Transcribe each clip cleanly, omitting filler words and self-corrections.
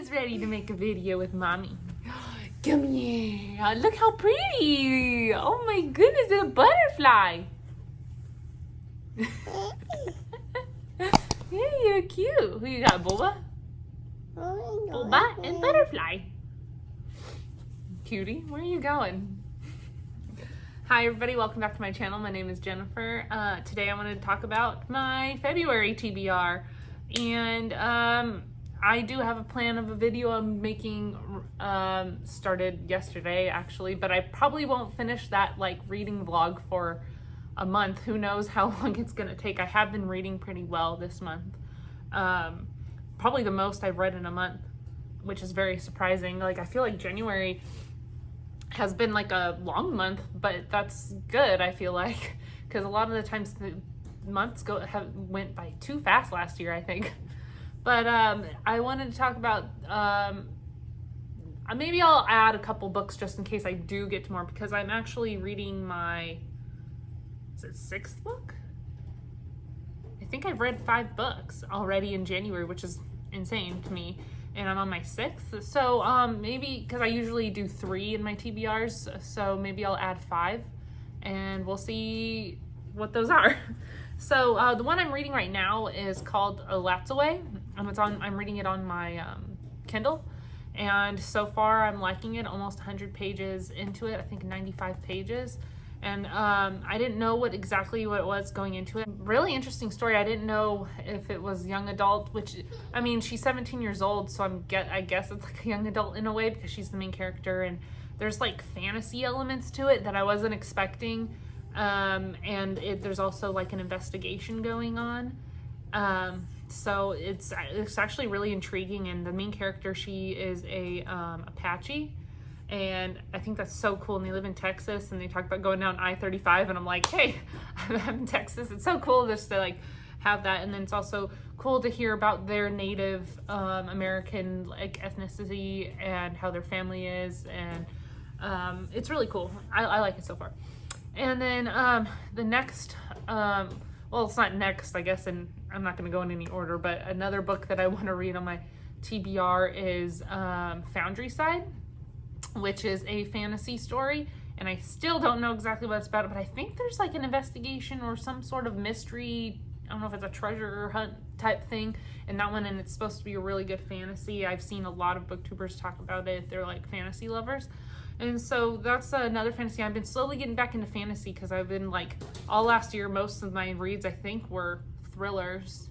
was ready to make a video with mommy. Come here. Look how pretty. Oh my goodness, it's a butterfly. Yeah, you're cute. Who you got, Boba? Boba and Butterfly. Cutie, where are you going? Hi everybody, welcome back to my channel. My name is Jennifer. Today I wanted to talk about my February TBR. And I do have a plan of a video I'm making, started yesterday actually, but I probably won't finish that like reading vlog for a month. Who knows how long it's gonna take. I have been reading pretty well this month. Probably the most I've read in a month, which is very surprising. Like I feel like January has been like a long month, but that's good, I feel like, because a lot of the times the months went by too fast last year, I think. But I wanted to talk about, maybe I'll add a couple books just in case I do get to more, because I'm actually reading my, is it 6th book? I think I've read 5 books already in January, which is insane to me. And I'm on my 6th. So maybe, because I usually do 3 in my TBRs, so maybe I'll add 5 and we'll see what those are. So the one I'm reading right now is called Lots Away. I'm reading it on my Kindle. And so far I'm liking it, almost 100 pages into it, I think 95 pages. And I didn't know exactly what it was going into it. Really interesting story. I didn't know if it was young adult, which, I mean, she's 17 years old, so I guess it's like a young adult in a way because she's the main character, and there's like fantasy elements to it that I wasn't expecting. And there's also like an investigation going on. So it's actually really intriguing, and the main character, she is a Apache. And I think that's so cool. And they live in Texas, and they talk about going down I-35, and I'm like, hey, I'm in Texas. It's so cool just to like have that. And then it's also cool to hear about their Native American like ethnicity and how their family is. And it's really cool. I like it so far. And then the next, well, it's not next, I guess, and I'm not going to go in any order, but another book that I want to read on my TBR is Foundry Side, which is a fantasy story, and I still don't know exactly what it's about, but I think there's like an investigation or some sort of mystery. I don't know if it's a treasure hunt type thing in that one, and it's supposed to be a really good fantasy. I've seen a lot of booktubers talk about it. They're like fantasy lovers. And so that's another fantasy. I've been slowly getting back into fantasy because I've been like, all last year, most of my reads I think were thrillers.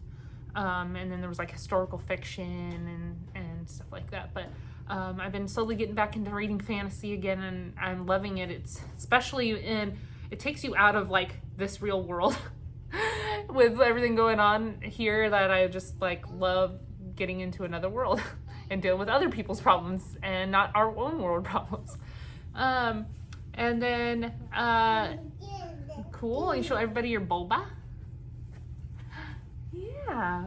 And then there was like historical fiction and stuff like that. But I've been slowly getting back into reading fantasy again, and I'm loving it. It's especially it takes you out of like this real world with everything going on here, that I just like love getting into another world and dealing with other people's problems and not our own world problems. And then, cool, you show everybody your boba? Yeah.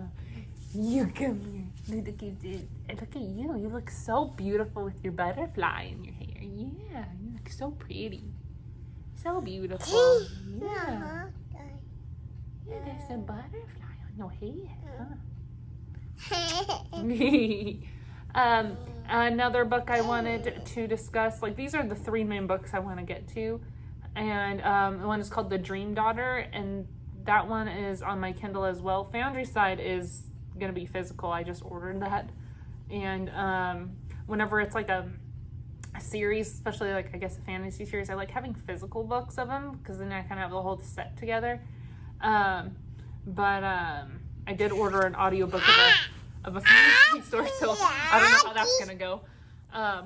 You come here. Look at you. You look so beautiful with your butterfly in your hair. Yeah, you look so pretty. So beautiful. Yeah. Yeah, there's a butterfly on your head, huh? Another book I wanted to discuss, like these are the 3 main books I want to get to. And the one is called The Dream Daughter, and that one is on my Kindle as well. Foundry Side is gonna be physical. I just ordered that, and whenever it's like a series, especially like I guess a fantasy series, I like having physical books of them because then I kind of have the whole set together. But I did order an audiobook of a fantasy story, so I don't know how that's gonna go.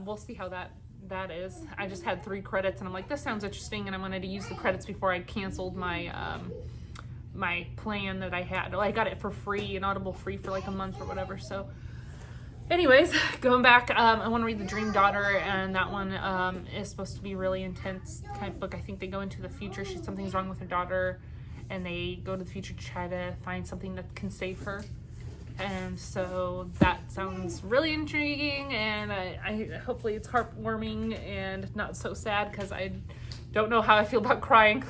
We'll see how that is. I just had 3 credits, and I'm like, this sounds interesting, and I wanted to use the credits before I canceled my my plan that I had. I got it for free, an Audible free for like a month or whatever. So anyways, going back, I want to read The Dream Daughter, and that one is supposed to be really intense kind of book. I think they go into the future. Something's wrong with her daughter, and they go to the future to try to find something that can save her. And so that sounds really intriguing, and I hopefully it's heartwarming and not so sad, because I don't know how I feel about crying.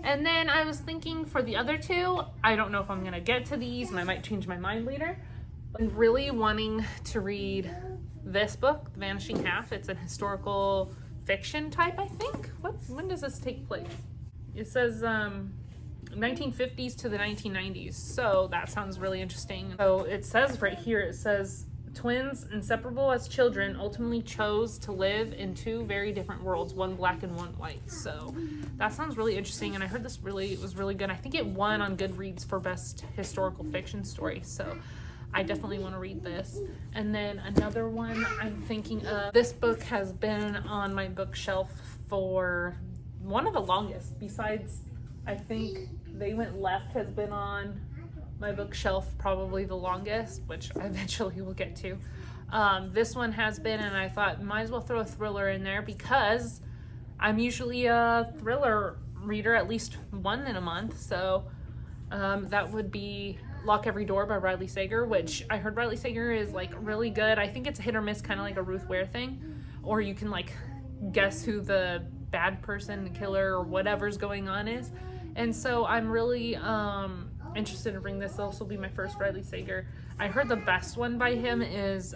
And then I was thinking for the other 2, I don't know if I'm gonna get to these, and I might change my mind later. I'm really wanting to read this book, The Vanishing Half. It's a historical fiction type, I think. When does this take place? It says 1950s to the 1990s, so that sounds really interesting. So it says right here, it says twins inseparable as children ultimately chose to live in two very different worlds, one black and one white. So that sounds really interesting, and I heard this was really good. I think it won on Goodreads for best historical fiction story, so I definitely want to read this. And then another one I'm thinking of, this book has been on my bookshelf for one of the longest, besides I think They Went Left has been on my bookshelf probably the longest, which I eventually will get to. This one has been, and I thought might as well throw a thriller in there because I'm usually a thriller reader, at least one in a month. So that would be Lock Every Door by Riley Sager, which I heard Riley Sager is like really good. I think it's a hit or miss, kind of like a Ruth Ware thing, or you can like guess who the bad person, the killer, or whatever's going on is. And so I'm really interested in reading this. This will be my first Riley Sager. I heard the best one by him is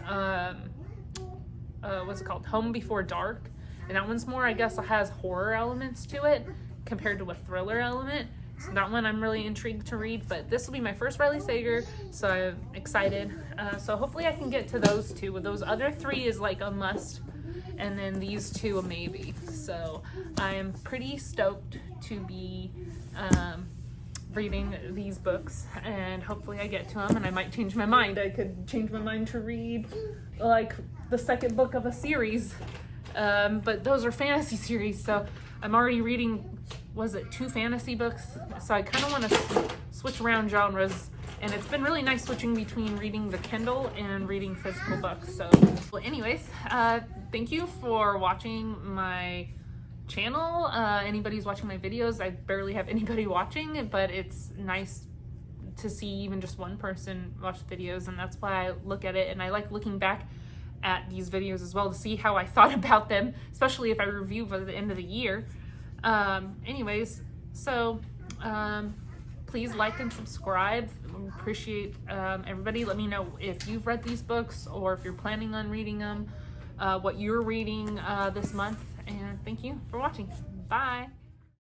what's it called? Home Before Dark. And that one's more, I guess, has horror elements to it compared to a thriller element. So that one I'm really intrigued to read, but this will be my first Riley Sager, so I'm excited. So hopefully I can get to those two. Those other three is like a must, and then these two a maybe. So I'm pretty stoked to be reading these books, and hopefully I get to them, and I might change my mind. I could change my mind to read like the second book of a series, but those are fantasy series, so I'm already reading, was it 2 fantasy books? So I kind of want to switch around genres, and it's been really nice switching between reading the Kindle and reading physical books. So, well, anyways, thank you for watching my channel. Anybody who's watching my videos, I barely have anybody watching, but it's nice to see even just one person watch the videos, and that's why I look at it, and I like looking back at these videos as well to see how I thought about them, especially if I review by the end of the year. Anyways, so please like and subscribe. Appreciate everybody. Let me know if you've read these books or if you're planning on reading them, what you're reading this month, and thank you for watching. Bye.